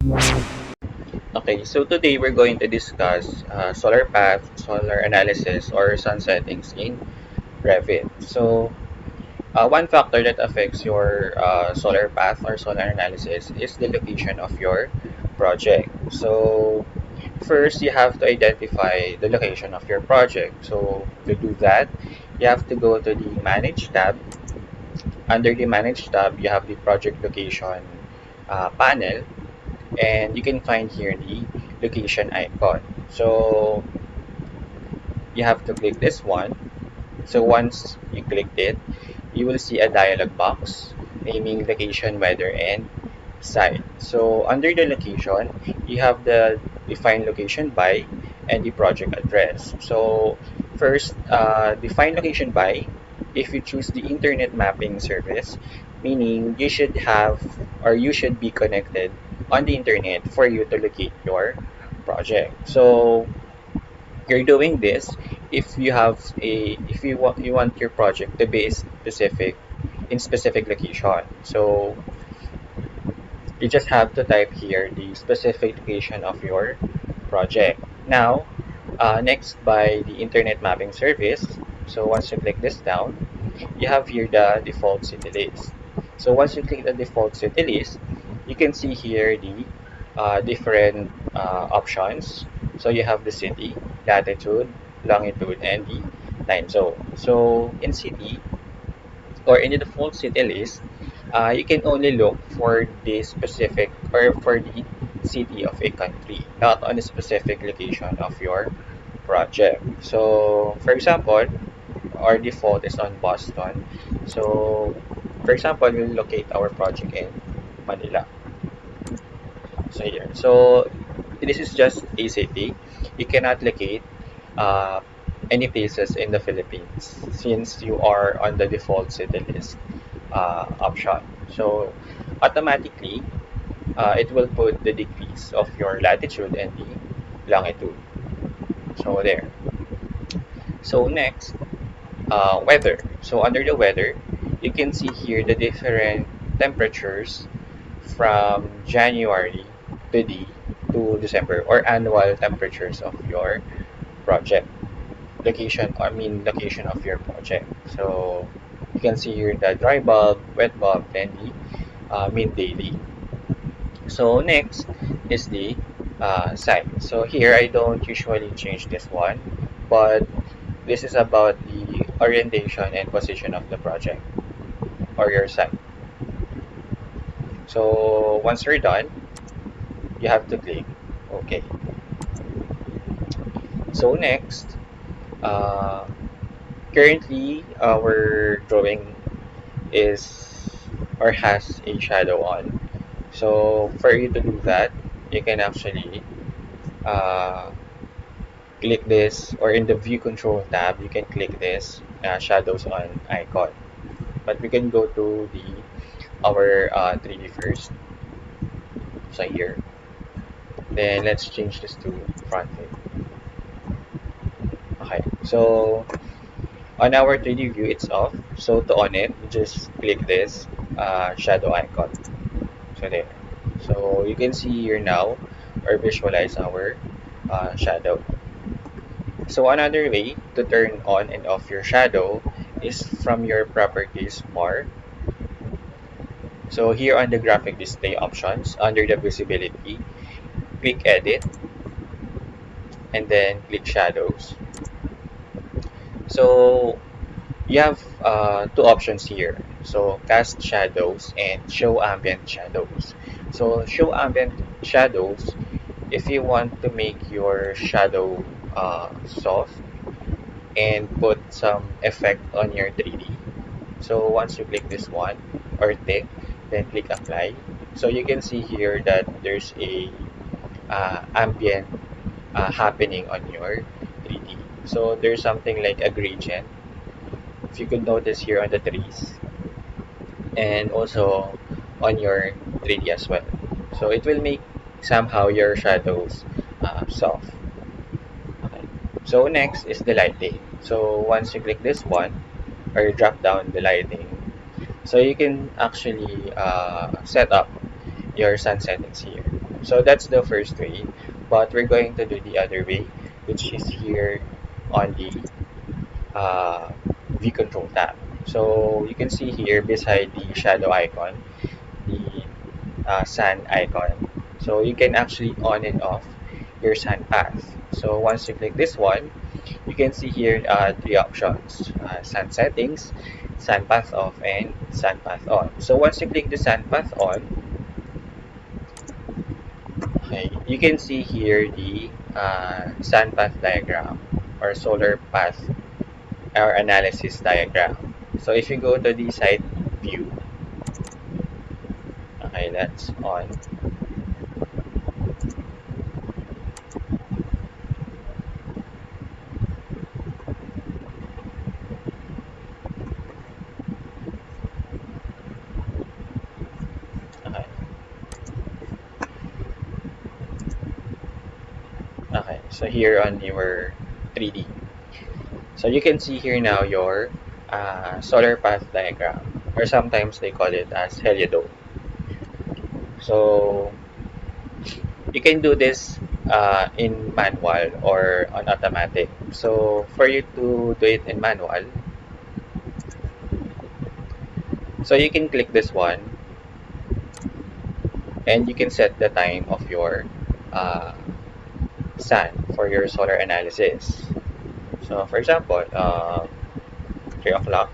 Okay, so today we're going to discuss solar path, solar analysis, or sun settings in Revit. So, one factor that affects your solar path or solar analysis is the location of your project. So, first you have to identify the location of your project. So, to do that, you have to go to the Manage tab. Under the Manage tab, you have the project location panel, and you can find here the location icon. So you have to click this one. So once you clicked it, you will see a dialog box naming location, weather, and site. So under the location, you have the define location by and the project address. So first, define location by. If you choose the internet mapping service, meaning you should have or you should be connected on the internet for you to locate your project. So you're doing this if you want your project to be specific in specific location. So you just have to type here the specific location of your project. Now, next by the internet mapping service. So once you click this down, you have here the default city list. So once you click the default city list, you can see here the different options. So you have the city, latitude, longitude, and the time zone. So in city, or in the default city list, you can only look for the specific or for the city of a country, not on a specific location of your project. So, for example, our default is on Boston. So, for example, we'll locate our project in Manila. So here. So, this is just a city. You cannot locate uh, any places in the Philippines since you are on the default city list option. So automatically, it will put the degrees of your latitude and the longitude. So there. So next, weather. So under the weather, you can see here the different temperatures from January to December, or annual temperatures of your project. Location of your project. So you can see here the dry bulb, wet bulb, and the mid daily. So next is the site. So here I don't usually change this one, but this is about the orientation and position of the project or your site. So once you're done, you have to click OK. So next, uh, currently our drawing is or has a shadow on. So for you to do that, you can actually uh, click this, or in the view control tab you can click this shadows on icon, but we can go to the our 3D first. So here, then let's change this to front view. Okay, so on our 3D view it's off, so to on it just click this shadow icon. So there, so you can see here now or visualize our shadow. So another way to turn on and off your shadow is from your properties bar. So here on the graphic display options, under the visibility, click edit and then click shadows. So you have two options here. So cast shadows and show ambient shadows. So show ambient shadows, if you want to make your shadow soft and put some effect on your 3D. So once you click this one or tick, then click apply. So you can see here that there's a ambient happening on your 3D. So there's something like a gradient. If you could notice here on the trees and also on your 3D as well. So it will make somehow your shadows soft. Okay. So next is the lighting. So once you click this one or drop down the lighting, so you can actually set up your sun settings here. So that's the first way, but we're going to do the other way, which is here on the uh, view control tab. So you can see here beside the shadow icon, the sand icon. So you can actually on and off your sand path. So once you click this one, you can see here three options: sand settings, sand path off, and sand path on. So once you click the sand path on, okay, you can see here the sand path diagram or solar path or analysis diagram. So if you go to the side view, okay, that's on. Okay, okay. So here on your 3D. So you can see here now your solar path diagram, or sometimes they call it as heliodome. So you can do this in manual or on automatic. So for you to do it in manual, so you can click this one and you can set the time of your uh, sun for your solar analysis. So for example, 3 o'clock,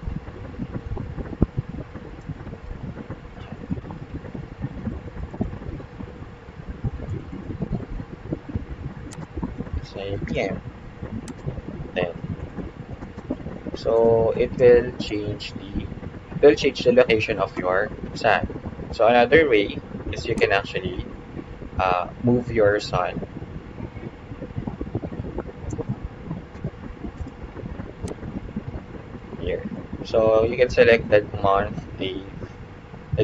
say PM, then so it will change the location of your sun. So another way is you can actually move your sun here. So you can select the month, the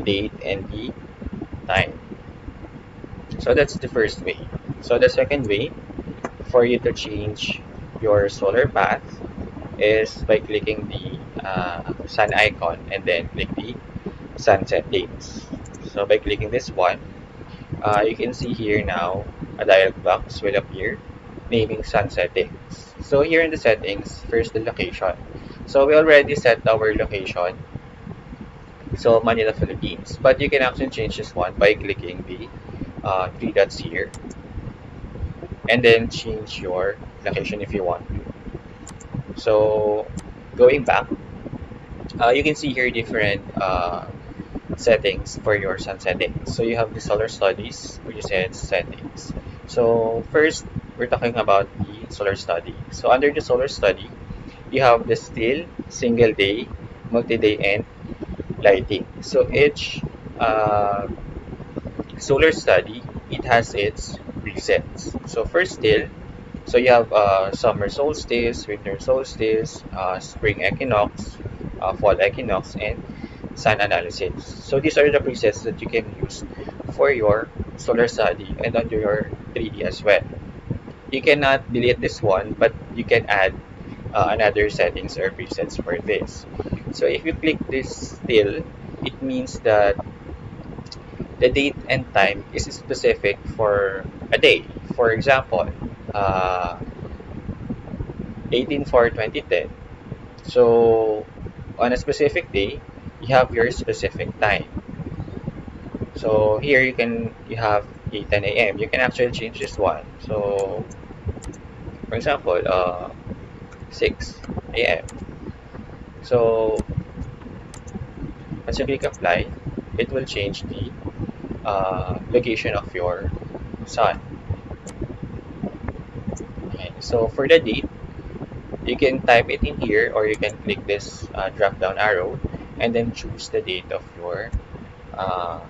date, and the time. So that's the first way. So the second way for you to change your solar path is by clicking the sun icon and then click the sunset dates. So by clicking this one, you can see here now a dialog box will appear naming sun settings. So here in the settings, first the location. So we already set our location, so Manila, Philippines. But you can actually change this one by clicking the three dots here and then change your location if you want to. So going back, you can see here different settings for your sun settings. So you have the solar studies, preset settings. So first, we're talking about the solar study. So under the solar study, you have the still, single day, multi-day, and lighting. So each solar study, it has its presets. So first still, so you have summer solstice, winter solstice, spring equinox, fall equinox, and sun analysis. So these are the presets that you can use for your solar study and on your 3D as well. You cannot delete this one, but you can add another settings or presets for this. So if you click this still, it means that the date and time is specific for a day. For example, uh, 18/4/2010. So on a specific day, you have your specific time. So here you have a 10 a.m. You can actually change this one. So for example, 6 a.m. So once you click apply, it will change the location of your sun. Okay. So for the date, you can type it in here or you can click this drop down arrow and then choose the date of your uh,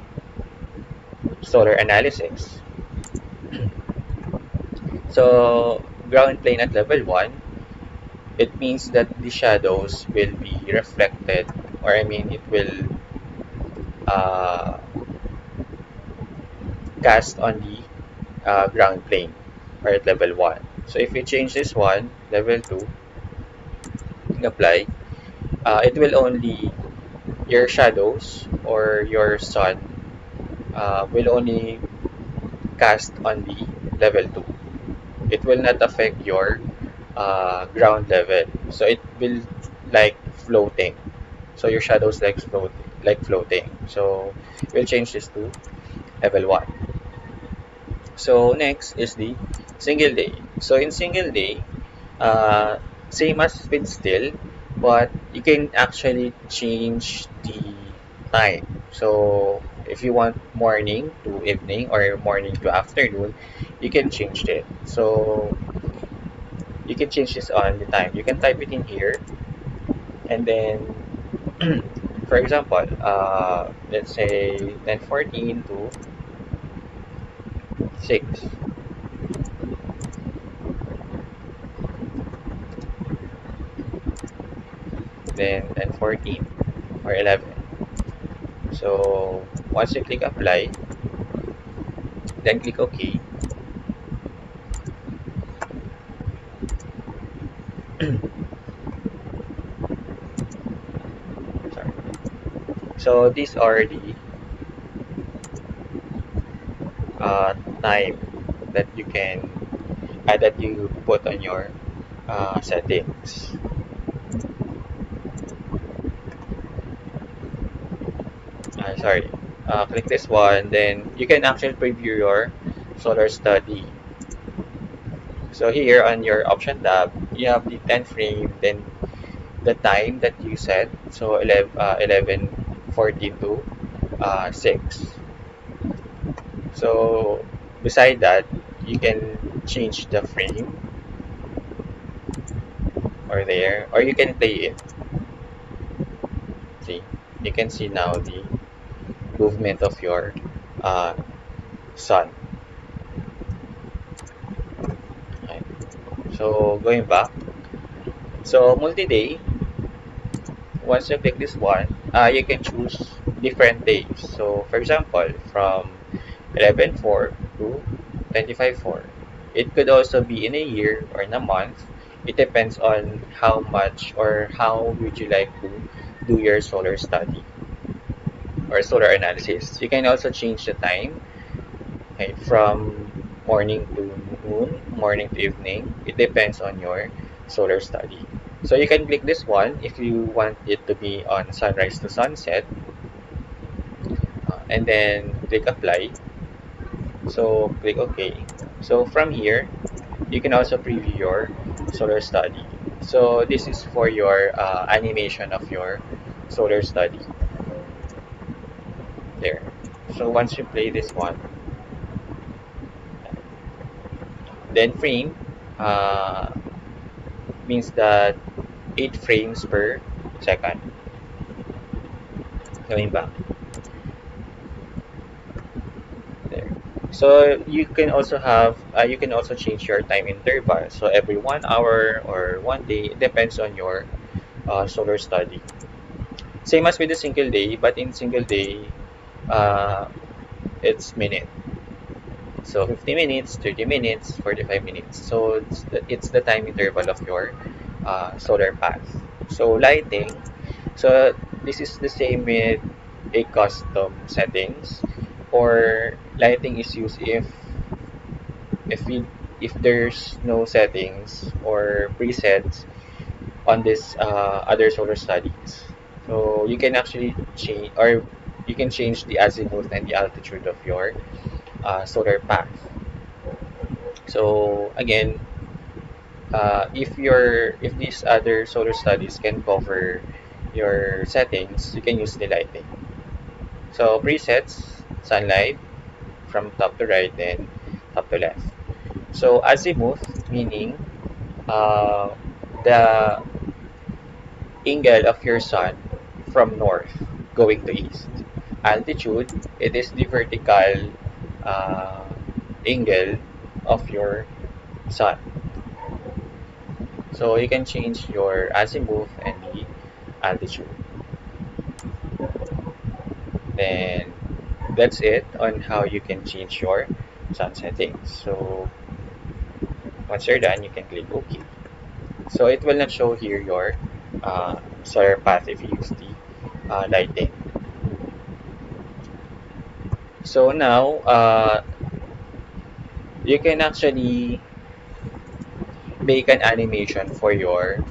solar analysis. So ground plane at level 1, it means that the shadows will be reflected, or I mean it will uh, cast on the ground plane or at level 1. So if you change this one, level 2, and apply, it will only, your shadows or your sun will only cast on the level 2. It will not affect your ground level. So it will like floating. So your shadows like floating. So we'll change this to level 1. So next is the single day. So in single day, uh, same as with still, but you can actually change the time. So if you want morning to evening or morning to afternoon, you can change it. So you can change this on the time. You can type it in here, and then for example, let's say 10:14 to 6, then 10:14 or 11. So once you click apply, then click OK. Sorry. So these are the uh, time that you can that you put on your settings. Sorry. Click this one, then you can actually preview your solar study. So here on your option tab, you have the 10 frame, then the time that you set. So 11:14 to 6. So beside that, you can change the frame or there, or you can play it. See, you can see now the movement of your uh, sun. Right. So going back, so multi-day. Once you click this one, you can choose different days. So for example, from 11/4 to 25/4. It could also be in a year or in a month. It depends on how much or how would you like to do your solar study or solar analysis. You can also change the time, okay, from morning to noon, morning to evening. It depends on your solar study. So you can click this one if you want it to be on sunrise to sunset, and then click apply. So click OK. So from here, you can also preview your solar study. So this is for your animation of your solar study there. So once you play this one, then frame uh, means that 8 frames per second. Going back there. So you can also change your time interval. So every 1 hour or 1 day, it depends on your solar study. Same as with the single day, but in single day, uh, it's minute. So 50 minutes, 30 minutes, 45 minutes. So it's the time interval of your solar path. So lighting. So this is the same with a custom settings, or lighting is used if we if there's no settings or presets on this other solar studies. So you can actually change, or you can change the azimuth and the altitude of your solar path. So again, if these other solar studies can cover your settings, you can use the lighting. So presets, sunlight from top to right and top to left. So azimuth meaning uh, the angle of your sun from north going to east. Altitude, it is the vertical uh, angle of your sun. So you can change your azimuth and the altitude. Then that's it on how you can change your sun settings. So once you're done, you can click OK. So it will not show here your solar path if you use the lighting. So now you can actually make an animation for your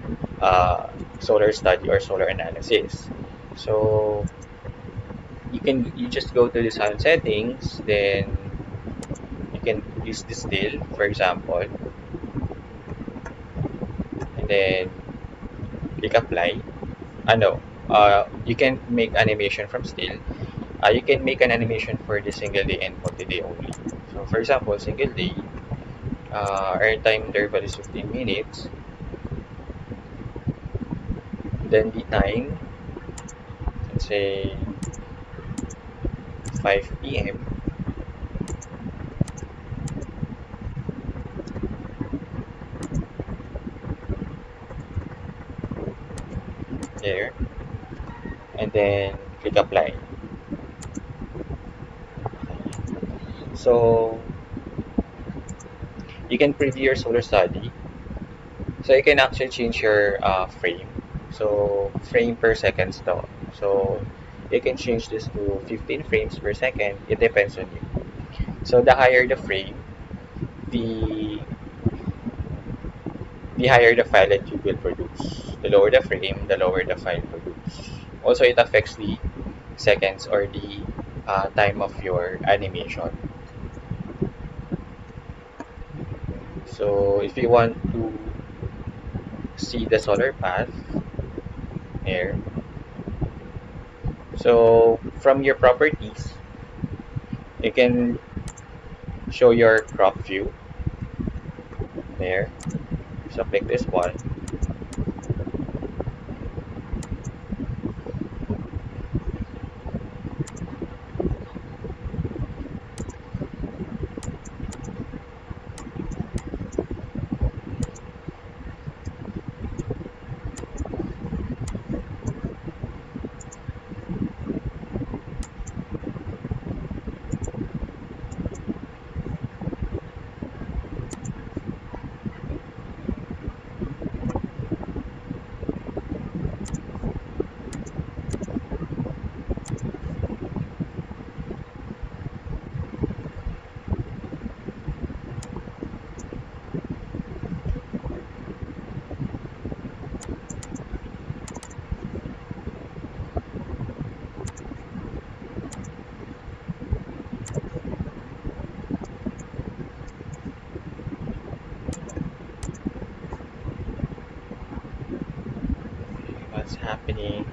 solar study or solar analysis. So you just go to the sound settings, then you can use the still, for example, and then click apply. No, you can make animation from still. You can make an animation for the single day and multi-day only. So for example, single day, airtime interval is 15 minutes, then the time, let's say 5 p.m. there, and then click apply. So you can preview your solar study. So you can actually change your frame. So frame per second though. So you can change this to 15 frames per second. It depends on you. So the higher the frame, the the higher the file that you will produce. The lower the frame, the lower the file produce. Also, it affects the seconds or the time of your animation. So if you want to see the solar path here, so from your properties, you can show your crop view there. So click this one. What's happening?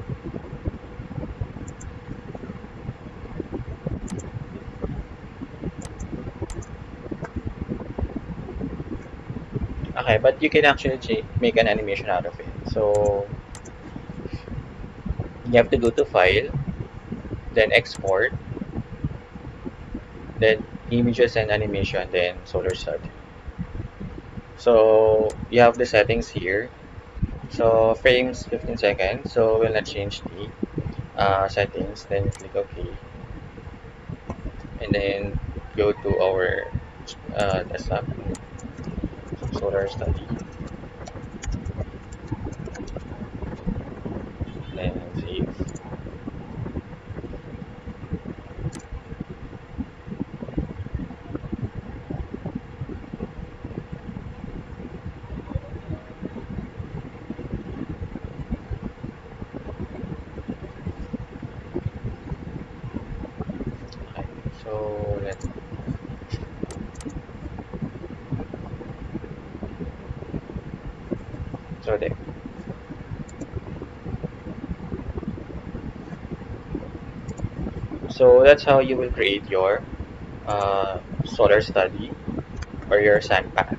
Okay, but you can actually make an animation out of it. So you have to go to File, then Export, then Images and Animation, then Solar Study. So you have the settings here. So frames 15 seconds. So we'll not change the settings. Then click OK, and then go to our desktop, Solar Study, then save. Okay. So let's so there. So that's how you will create your solar study or your sand path.